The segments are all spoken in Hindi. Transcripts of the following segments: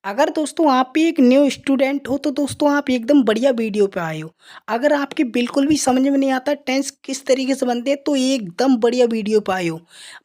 अगर दोस्तों आप भी एक न्यू स्टूडेंट हो तो दोस्तों आप एकदम बढ़िया वीडियो पे आए हो। अगर आपके बिल्कुल भी समझ में नहीं आता टेंस किस तरीके से बनते हैं तो ये एकदम बढ़िया वीडियो पे आए हो।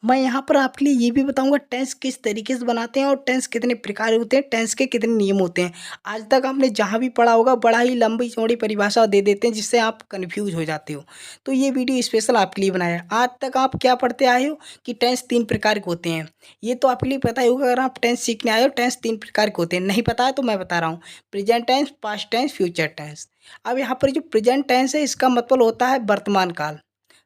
मैं यहाँ पर आपके लिए ये भी बताऊँगा टेंस किस तरीके से बनाते हैं और टेंस कितने प्रकार होते हैं, टेंस के कितने नियम होते हैं। आज तक आपने जहाँ भी पढ़ा होगा बड़ा ही लंबी-चौड़ी परिभाषा दे देते हैं जिससे आप कन्फ्यूज़ हो जाते हो। तो ये वीडियो स्पेशल आपके लिए बनाया है। आज तक आप क्या पढ़ते आए हो कि टेंस 3 प्रकार के होते हैं। ये तो आपके लिए पता ही होगा। अगर आप टेंस सीखने आए हो, टेंस 3 प्रकार के होते हैं। नहीं पता है तो मैं बता रहा हूँ। Present tense, past tense, future tense. अब यहाँ पर जो प्रेजेंट टेंस है इसका मतलब होता है वर्तमान काल।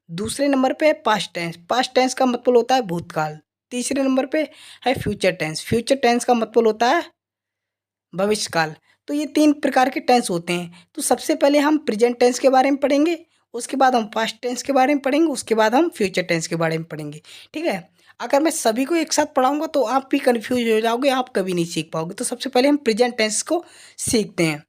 दूसरे नंबर पे है पास्ट टेंस। पास्ट टेंस का मतलब होता है भूतकाल। तीसरे नंबर पे है फ्यूचर टेंस। फ्यूचर टेंस का मतलब होता है भविष्यकाल। तो ये 3 प्रकार के टेंस होते हैं। तो सबसे पहले हम प्रेजेंट टेंस के बारे में पढ़ेंगे, उसके बाद हम पास्ट टेंस के बारे में पढ़ेंगे, उसके बाद हम फ्यूचर टेंस के बारे में पढ़ेंगे। ठीक है? अगर मैं सभी को एक साथ पढ़ाऊँगा तो आप भी कन्फ्यूज़ हो जाओगे, आप कभी नहीं सीख पाओगे। तो सबसे पहले हम प्रेजेंट टेंस को सीखते हैं।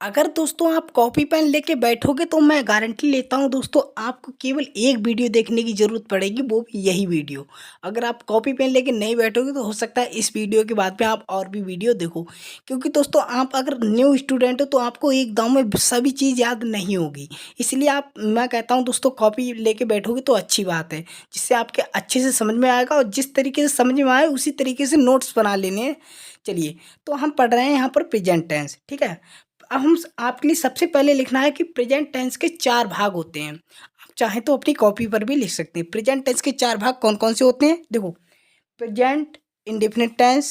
अगर दोस्तों आप कॉपी पेन लेके बैठोगे तो मैं गारंटी लेता हूँ दोस्तों आपको केवल एक वीडियो देखने की ज़रूरत पड़ेगी, वो भी यही वीडियो। अगर आप कॉपी पेन लेके नहीं बैठोगे तो हो सकता है इस वीडियो के बाद में आप और भी वीडियो देखो। क्योंकि दोस्तों आप अगर न्यू स्टूडेंट हो तो आपको एकदम में सभी चीज़ याद नहीं होगी। इसलिए आप मैं कहता हूँ दोस्तों कॉपी लेके बैठोगे तो अच्छी बात है, जिससे आपके अच्छे से समझ में आएगा और जिस तरीके से समझ में आए उसी तरीके से नोट्स बना लेने हैं। चलिए, तो हम पढ़ रहे हैं यहाँ पर प्रेजेंट टेंस, ठीक है? अब हम आपके लिए सबसे पहले लिखना है कि प्रेजेंट टेंस के 4 भाग होते हैं। आप चाहें तो अपनी कॉपी पर भी लिख सकते हैं। प्रेजेंट टेंस के 4 भाग कौन-कौन से होते हैं? देखो, present indefinite tense,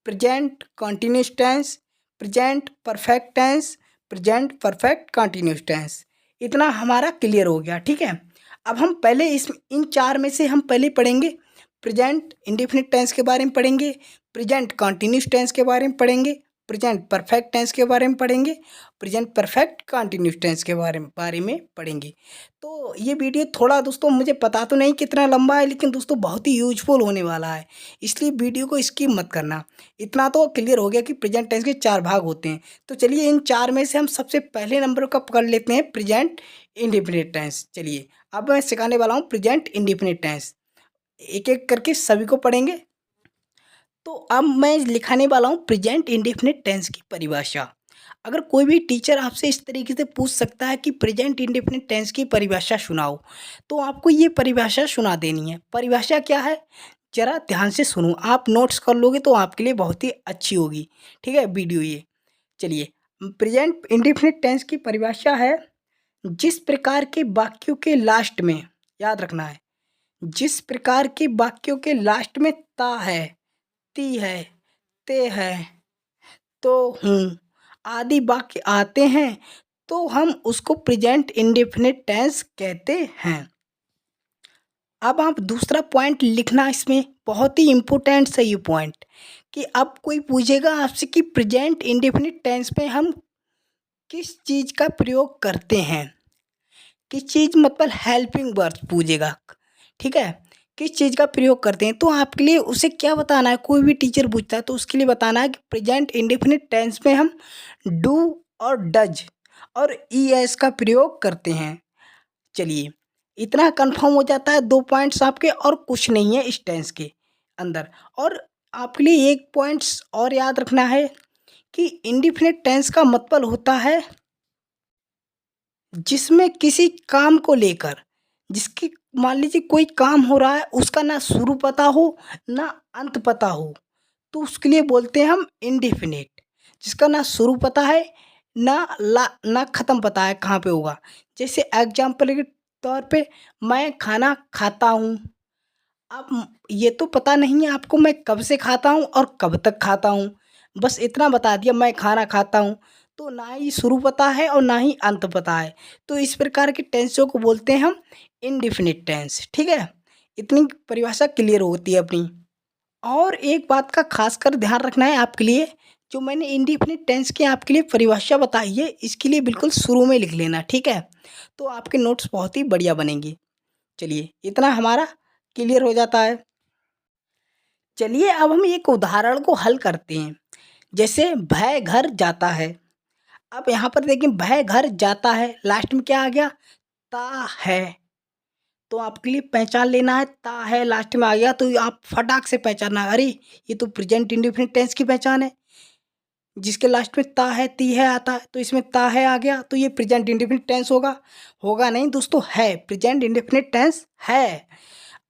present continuous tense, present perfect tense, present perfect continuous tense. इतना हमारा क्लियर हो गया, ठीक है? अब हम पहले इस इन 4 में से हम पहले पढ़ेंगे प्रेजेंट इंडेफिनिट टेंस के बारे में पढ़ेंगे, प्रेजेंट कंटीन्यूअस टेंस के बारे में पढ़ेंगे, प्रेजेंट परफेक्ट टेंस के बारे में पढ़ेंगे, प्रेजेंट परफेक्ट कंटीन्यूअस टेंस के बारे में पढ़ेंगे। तो ये वीडियो थोड़ा दोस्तों मुझे पता तो नहीं कितना लंबा है, लेकिन दोस्तों बहुत ही यूज़फुल होने वाला है, इसलिए वीडियो को स्किप मत करना। इतना तो क्लियर हो गया कि प्रेजेंट टेंस के 4 भाग होते हैं। तो चलिए इन 4 में से हम सबसे पहले नंबर का पकड़ लेते हैं प्रेजेंट इंडेफिनिट टेंस। चलिए, अब मैं सिखाने वाला हूँ प्रेजेंट इंडेफिनिट टेंस। एक-एक करके सभी को पढ़ेंगे। तो अब मैं लिखाने वाला हूँ प्रेजेंट इंडेफिनिट टेंस की परिभाषा। अगर कोई भी टीचर आपसे इस तरीके से पूछ सकता है कि प्रेजेंट इंडेफिनिट टेंस की परिभाषा सुनाओ, तो आपको ये परिभाषा सुना देनी है। परिभाषा क्या है? ज़रा ध्यान से सुनो, आप नोट्स कर लोगे तो आपके लिए बहुत ही अच्छी होगी। ठीक है वीडियो ये। चलिए, प्रेजेंट इंडेफिनिट टेंस की परिभाषा है, जिस प्रकार के वाक्यों के लास्ट में, याद रखना है, जिस प्रकार के वाक्यों के लास्ट में ता है, ती है, ते है, तो हूँ आदि वाक्य आते हैं तो हम उसको प्रेजेंट इंडेफिनिट टेंस कहते हैं। अब आप दूसरा पॉइंट लिखना इसमें, बहुत ही इम्पोर्टेंट है ये पॉइंट, कि अब कोई पूछेगा आपसे कि प्रेजेंट इंडेफिनिट टेंस में हम किस चीज़ का प्रयोग करते हैं। किस चीज़ मतलब हेल्पिंग वर्ब्स पूछेगा, ठीक है? किस चीज़ का प्रयोग करते हैं, तो आपके लिए उसे क्या बताना है, कोई भी टीचर पूछता है तो उसके लिए बताना है कि प्रेजेंट इंडेफिनिट टेंस में हम डू और डज और ईएस का प्रयोग करते हैं। चलिए, इतना कंफर्म हो जाता है, 2 पॉइंट्स आपके और कुछ नहीं है इस टेंस के अंदर। और आपके लिए एक पॉइंट्स और याद रखना है कि इंडेफिनिट टेंस का मतलब होता है जिसमें किसी काम को लेकर, जिसकी मान लीजिए कोई काम हो रहा है उसका ना शुरू पता हो ना अंत पता हो, तो उसके लिए बोलते हैं हम इंडेफिनिट। जिसका ना शुरू पता है ना ख़त्म पता है कहाँ पे होगा। जैसे एग्जाम्पल के तौर पे मैं खाना खाता हूँ। अब ये तो पता नहीं है आपको मैं कब से खाता हूँ और कब तक खाता हूँ। बस इतना बता दिया मैं खाना खाता हूँ, तो ना ही शुरू पता है और ना ही अंत पता है। तो इस प्रकार के टेंसों को बोलते हैं हम इंडेफिनिट टेंस, ठीक है? इतनी परिभाषा क्लियर होती है अपनी। और एक बात का ख़ासकर ध्यान रखना है आपके लिए, जो मैंने इंडेफिनिट टेंस की आपके लिए परिभाषा बताई है, इसके लिए बिल्कुल शुरू में लिख लेना, ठीक है? तो आपके नोट्स बहुत ही बढ़िया बनेंगे। चलिए, इतना हमारा क्लियर हो जाता है। चलिए, अब हम एक उदाहरण को हल करते हैं। जैसे भय घर जाता है। अब यहाँ पर देखिए भय घर जाता है, लास्ट में क्या आ गया? ता है। तो आपके लिए पहचान लेना है, ता है लास्ट में आ गया तो आप फटाक से पहचानना, अरे ये तो प्रेजेंट इंडेफिनिट टेंस की पहचान है, जिसके लास्ट में ता है ती है आता है, तो इसमें ता है आ गया तो ये प्रेजेंट इंडेफिनिट टेंस होगा। होगा नहीं दोस्तों, है, प्रेजेंट इंडेफिनिट टेंस है।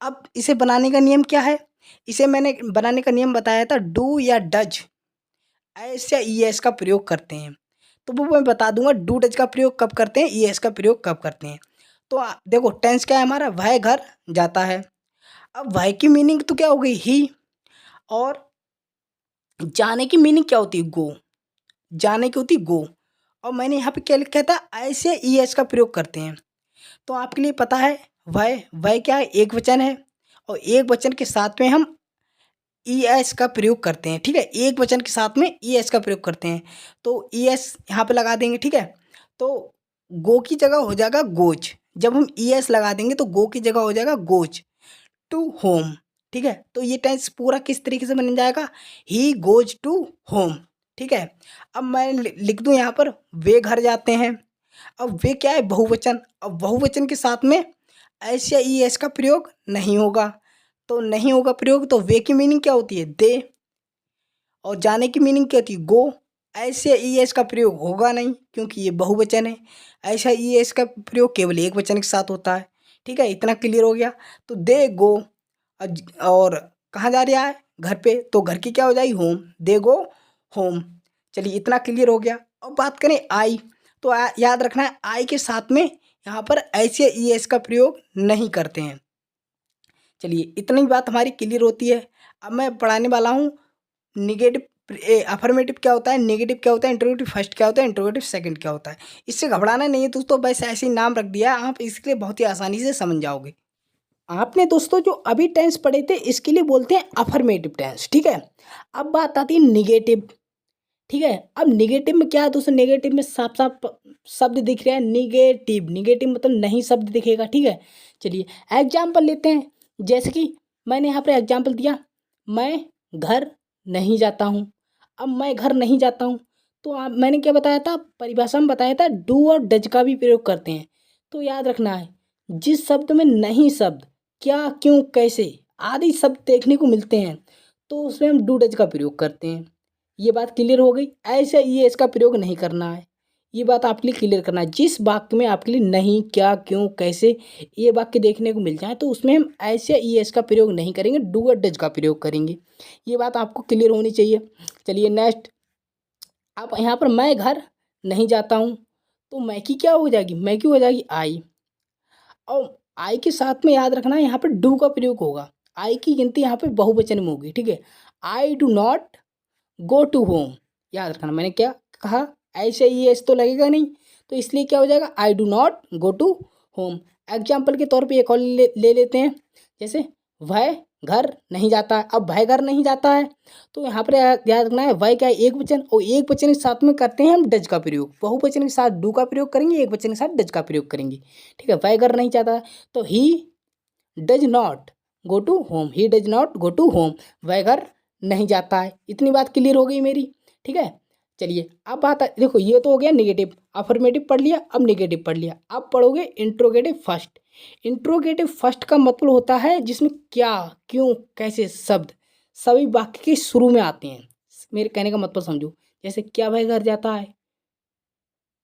अब इसे बनाने का नियम क्या है, इसे मैंने बनाने का नियम बताया था, डू या डज, एस या ई एस का प्रयोग करते हैं। तो वो मैं बता दूंगा, डू डज का प्रयोग कब करते हैं, ई एस का प्रयोग कब करते हैं। तो देखो टेंस क्या है हमारा, वह घर जाता है। अब वह की मीनिंग तो क्या हो गई, ही, और जाने की मीनिंग क्या होती है, गो, जाने की होती है गो। और मैंने यहाँ पे क्या लिखा था, ऐसे ई एस का प्रयोग करते हैं। तो आपके लिए पता है, वह क्या है, एक वचन है, और एक वचन के साथ में हम ई एस का प्रयोग करते हैं। ठीक है, एक वचन के साथ में ई एस का प्रयोग करते हैं, तो ई एस यहाँ पे लगा देंगे। ठीक है, तो गो की जगह हो जाएगा गोज, जब हम ई एस लगा देंगे तो गो की जगह हो जाएगा गोज टू होम। ठीक है, तो ये टेंस पूरा किस तरीके से बन जाएगा, ही गोज टू होम। ठीक है, अब मैं लिख दूं यहाँ पर, वे घर जाते हैं। अब वे क्या है, बहुवचन, अब बहुवचन के साथ में एस या ई एस का प्रयोग नहीं होगा, तो नहीं होगा प्रयोग, तो वे की मीनिंग क्या होती है, दे, और जाने की मीनिंग क्या होती है, गो। ऐसे ई एस का प्रयोग होगा नहीं क्योंकि ये बहुवचन है, ऐसा ई एस का प्रयोग केवल एक वचन के साथ होता है। ठीक है, इतना क्लियर हो गया। तो दे गो, और कहाँ जा रहा है, घर पे, तो घर की क्या हो जाएगी, होम, दे गो होम। चलिए इतना क्लियर हो गया। अब बात करें आई, तो याद रखना है, आई के साथ में यहाँ पर ऐसे ई एस का प्रयोग नहीं करते हैं। चलिए इतनी बात हमारी क्लियर होती है। अब मैं पढ़ाने वाला हूँ निगेटिव, अफर्मेटिव क्या होता है, नेगेटिव क्या होता है, इंट्रोगेटिव फर्स्ट क्या होता है, इंट्रोगेटिव सेकंड क्या होता है। इससे घबराना नहीं है दोस्तों, बस ऐसे ही नाम रख दिया, आप इसके लिए बहुत ही आसानी से समझ जाओगे। आपने दोस्तों जो अभी टेंस पढ़े थे इसके लिए बोलते हैं अफर्मेटिव टेंस। ठीक है, अब बात आती है निगेटिव। ठीक है, अब निगेटिव में क्या है दोस्तों, नेगेटिव में साफ साफ शब्द दिख रहा है, निगेटिव, निगेटिव मतलब नहीं शब्द दिखेगा। ठीक है, चलिए एग्जाम्पल लेते हैं, जैसे कि मैंने यहाँ पर एग्जाम्पल दिया, मैं घर नहीं जाता हूँ। अब मैं घर नहीं जाता हूँ, तो आप, मैंने क्या बताया था, परिभाषा में बताया था, डू और डज का भी प्रयोग करते हैं। तो याद रखना है, जिस शब्द में नहीं शब्द, क्या, क्यों, कैसे आदि शब्द देखने को मिलते हैं, तो उसमें हम डू डज का प्रयोग करते हैं। ये बात क्लियर हो गई। ऐसे ये इसका प्रयोग नहीं करना है, ये बात आपके लिए क्लियर करना है। जिस वाक्य में आपके लिए नहीं, क्या, क्यों, कैसे ये वाक्य देखने को मिल जाए तो उसमें हम ऐसे ई एस का प्रयोग नहीं करेंगे, डू और डज का प्रयोग करेंगे। ये बात आपको क्लियर होनी चाहिए। चलिए नेक्स्ट, अब यहाँ पर मैं घर नहीं जाता हूँ, तो मैं की क्या हो जाएगी, मैं की हो जाएगी आई, और आई के साथ में याद रखना है यहाँ पर डू का प्रयोग होगा। आई की गिनती यहाँ पे बहुवचन में होगी। ठीक है, I do not go to home, याद रखना मैंने क्या कहा, ऐसे ही एस तो लगेगा नहीं, तो इसलिए क्या हो जाएगा, I do not go to home. Example के तौर पे एक और ले लेते हैं, जैसे वह घर नहीं जाता है। अब वह घर नहीं जाता है, तो यहाँ पर याद रखना है, वह क्या है, एक वचन, और एक वचन के साथ में करते हैं हम डज का प्रयोग। बहुवचन के साथ डू का प्रयोग करेंगे, एक वचन के साथ डज का प्रयोग करेंगे। ठीक है, वह घर नहीं जाता है, तो he does not go to home, he does not go to home, वह घर नहीं जाता है। इतनी बात क्लियर हो गई मेरी। ठीक है, चलिए अब बात देखो, ये तो हो गया निगेटिव, अफर्मेटिव पढ़ लिया, अब निगेटिव पढ़ लिया। अब पढ़ोगे इंट्रोगेटिव फर्स्ट। इंट्रोगेटिव फर्स्ट का मतलब होता है जिसमें क्या, क्यों, कैसे शब्द सभी वाक्य के शुरू में आते हैं। मेरे कहने का मतलब समझो, जैसे क्या वह घर जाता है,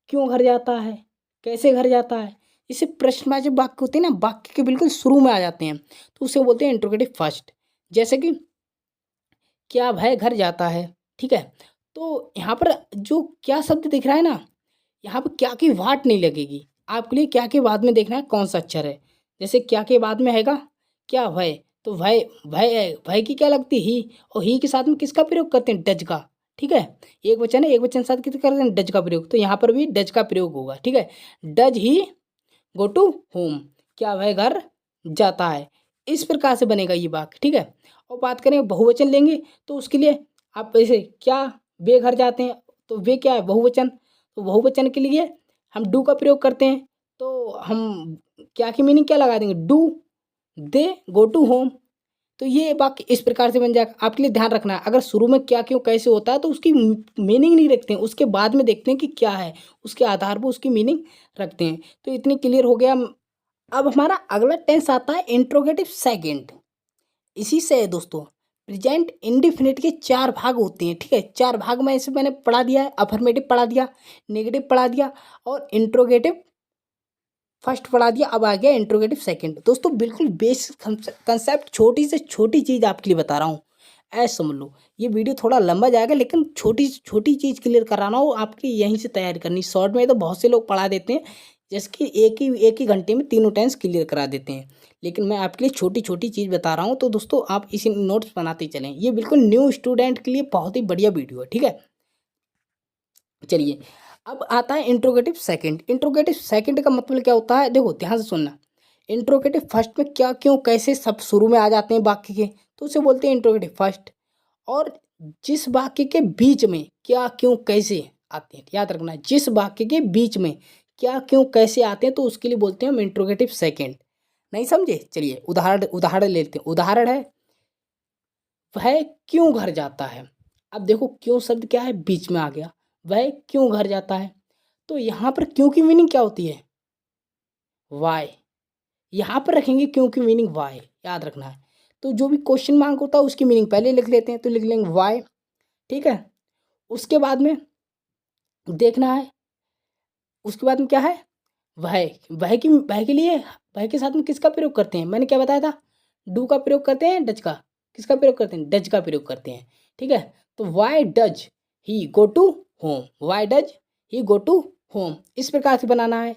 क्यों घर जाता है, कैसे घर जाता है, इसे प्रश्नवाचक वाक्य होते हैं ना, वाक्य के बिल्कुल शुरू में आ जाते हैं, तो उसे बोलते हैं इंट्रोगेटिव फर्स्ट। जैसे कि क्या वह घर जाता है। ठीक है, तो यहाँ पर जो क्या शब्द दिख रहा है ना, यहाँ पर क्या की वाट नहीं लगेगी, आपके लिए क्या के बाद में देखना है कौन सा अक्षर है। जैसे क्या के बाद में हैगा क्या, वह, तो वह की क्या लगती है, ही, और ही के साथ में किसका प्रयोग करते हैं, डज का। ठीक है, एक वचन है, एक वचन के साथ किस करते हैं, डज का प्रयोग, तो यहाँ पर भी डज का प्रयोग होगा। ठीक है, does he go to home, क्या वह घर जाता है। इस प्रकार से बनेगा ये वाक्य। ठीक है, और बात करें बहुवचन लेंगे, तो उसके लिए आप ऐसे, क्या वे घर जाते हैं, तो वे क्या है, बहुवचन, तो बहुवचन के लिए हम डू का प्रयोग करते हैं, तो हम क्या की मीनिंग क्या लगा देंगे, do they go to home. तो ये वाक्य इस प्रकार से बन जाएगा। आपके लिए ध्यान रखना है, अगर शुरू में क्या, क्यों, कैसे होता है तो उसकी मीनिंग नहीं रखते हैं, उसके बाद में देखते हैं कि क्या है, उसके आधार पर उसकी मीनिंग रखते हैं। तो इतनी क्लियर हो गया अब हमारा अगला टेंस आता है इंट्रोगेटिव सेकंड। इसी से है दोस्तों, प्रेजेंट इंडेफिनिट के चार भाग होते हैं, ठीक है। चार भाग में इसे मैंने पढ़ा दिया है, अफर्मेटिव पढ़ा दिया, नेगेटिव पढ़ा दिया और इंट्रोगेटिव फर्स्ट पढ़ा दिया। अब आ गया इंट्रोगेटिव सेकंड। दोस्तों बिल्कुल बेसिक कंसेप्ट, छोटी से छोटी चीज़ आपके लिए बता रहा हूँ, ऐसे समझ लो। ये वीडियो थोड़ा लंबा जाएगा लेकिन छोटी से छोटी चीज़ क्लियर कराना हो आपकी, यहीं से तैयारी करनी। शॉर्ट में तो बहुत से लोग पढ़ा देते हैं, जैसे कि एक ही घंटे में तीनों टेंस क्लियर करा देते हैं, लेकिन मैं आपके लिए छोटी छोटी चीज़ बता रहा हूँ। तो दोस्तों आप इसी नोट्स बनाते चलें, ये बिल्कुल न्यू स्टूडेंट के लिए बहुत ही बढ़िया वीडियो है, ठीक है। चलिए, अब आता है इंट्रोगेटिव सेकंड। इंट्रोगेटिव सेकंड का मतलब क्या होता है, देखो ध्यान से सुनना। इंट्रोगेटिव फर्स्ट में क्या क्यों कैसे सब शुरू में आ जाते हैं वाक्य के, तो उसे बोलते हैं इंट्रोगेटिव फर्स्ट। और जिस वाक्य के बीच में क्या क्यों कैसे आते हैं, याद रखना, जिस वाक्य के बीच में क्या क्यों कैसे आते हैं तो उसके लिए बोलते हैं हम इंट्रोगेटिव सेकंड। नहीं समझे? चलिए उदाहरण उदाहरण लेते हैं। उदाहरण है, वह क्यों घर जाता है। अब देखो क्यों शब्द क्या है, बीच में आ गया, वह क्यों घर जाता है। तो यहाँ पर क्यों की मीनिंग क्या होती है, वाई। यहाँ पर रखेंगे क्यों की मीनिंग वाई, याद रखना है। तो जो भी क्वेश्चन मार्क होता है उसकी मीनिंग पहले लिख लेते हैं, तो लिख लेंगे वाई, ठीक है। उसके बाद में देखना है, उसके बाद में क्या है, वह। वह के लिए, वह के साथ में किसका प्रयोग करते हैं, मैंने क्या बताया था, डू का प्रयोग करते हैं, डज का, किसका प्रयोग करते हैं, डज का प्रयोग करते हैं, ठीक है। तो why does he go to home, why does he go to home, इस प्रकार से बनाना है।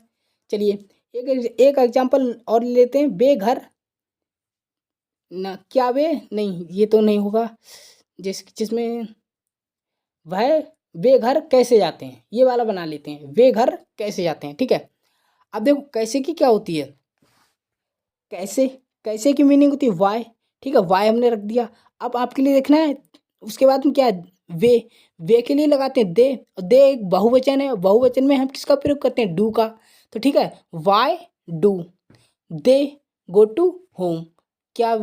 चलिए एक एग्जाम्पल और लेते हैं, वे घर ना, क्या वे नहीं, ये तो नहीं होगा, जिसमें वह, वे घर कैसे जाते हैं, ये वाला बना लेते हैं, वे घर कैसे जाते हैं, ठीक है। अब देखो कैसे की क्या होती है, कैसे, कैसे की मीनिंग होती है वाई, ठीक है, वाई हमने रख दिया। अब आपके लिए देखना है, उसके बाद में क्या है, वे के लिए लगाते हैं दे, दे एक बहुवचन है, बहुवचन में हम किसका प्रयोग करते हैं, डू का। तो ठीक है, why do they go to home, क्या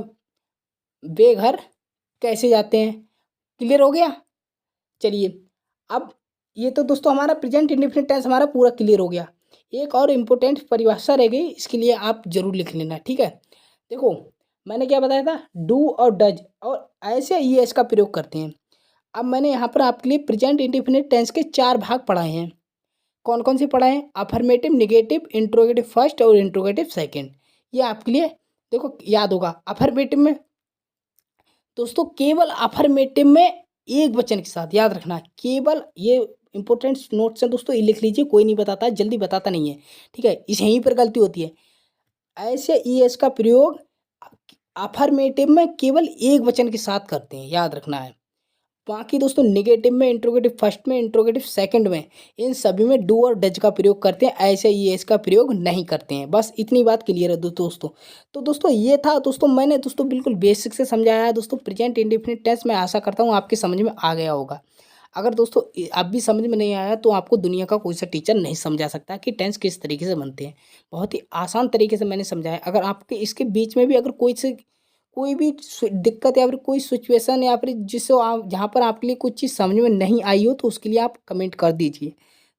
वे घर कैसे जाते हैं, क्लियर हो गया। चलिए, अब ये तो दोस्तों हमारा प्रेजेंट इंडेफिनिट टेंस हमारा पूरा क्लियर हो गया। एक और इम्पोर्टेंट परिभाषा रह गई, इसके लिए आप जरूर लिख लेना, ठीक है। देखो मैंने क्या बताया था, डू और डज और ऐसे ई एस का प्रयोग करते हैं। अब मैंने यहाँ पर आपके लिए प्रेजेंट इंडेफिनिट टेंस के चार भाग पढ़ाए हैं। कौन कौन से पढ़ाए हैं, अफर्मेटिव, निगेटिव, इंट्रोगेटिव फर्स्ट और इंट्रोगेटिव सेकंड। ये आपके लिए देखो याद होगा। अफर्मेटिव में दोस्तों केवल अफर्मेटिव में एक वचन के साथ, याद रखना, केवल ये इंपॉर्टेंट नोट्स हैं दोस्तों, ये लिख लीजिए, कोई नहीं बताता, जल्दी बताता नहीं है, ठीक है, इस यहीं पर गलती होती है। ऐसे ई एस का प्रयोग अफर्मेटिव में केवल एक वचन के साथ करते हैं, याद रखना है। बाकी दोस्तों निगेटिव में, इंट्रोगेटिव फर्स्ट में, इंट्रोगेटिव सेकंड में, इन सभी में डू और डज का प्रयोग करते हैं, ऐसे ये इसका प्रयोग नहीं करते हैं। बस इतनी बात क्लियर है दोस्तों। तो दोस्तों ये था दोस्तों, मैंने दोस्तों बिल्कुल बेसिक से समझाया है दोस्तों प्रेजेंट इंडेफिनिट टेंस। मैं आशा करता हूँ आपके समझ में आ गया होगा। अगर दोस्तों अब भी समझ में नहीं आया तो आपको दुनिया का कोई सा टीचर नहीं समझा सकता कि टेंस किस तरीके से बनते हैं। बहुत ही आसान तरीके से मैंने समझाया। अगर आपके इसके बीच में भी अगर कोई भी दिक्कत या फिर कोई सिचुएशन या फिर जिससे आप, जहाँ पर आपके लिए कुछ चीज़ समझ में नहीं आई हो, तो उसके लिए आप कमेंट कर दीजिए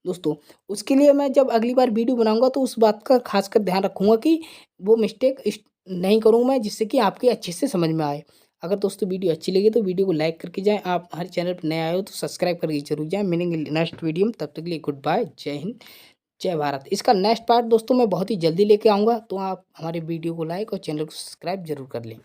दोस्तों। उसके लिए मैं जब अगली बार वीडियो बनाऊंगा तो उस बात का खासकर ध्यान रखूंगा कि वो मिस्टेक नहीं करूँ मैं, जिससे कि आपके अच्छे से समझ में आए। अगर दोस्तों वीडियो अच्छी लगी तो वीडियो को लाइक करके जाएँ। आप हमारे चैनल पर नए आए हो तो सब्सक्राइब करके जरूर जाएँ। मिलेंगे नेक्स्ट वीडियो में, तब तक के लिए गुड बाय, जय हिंद, जय भारत। इसका नेक्स्ट पार्ट दोस्तों मैं बहुत ही जल्दी लेके आऊँगा, तो आप हमारे वीडियो को लाइक और चैनल को सब्सक्राइब जरूर कर लें।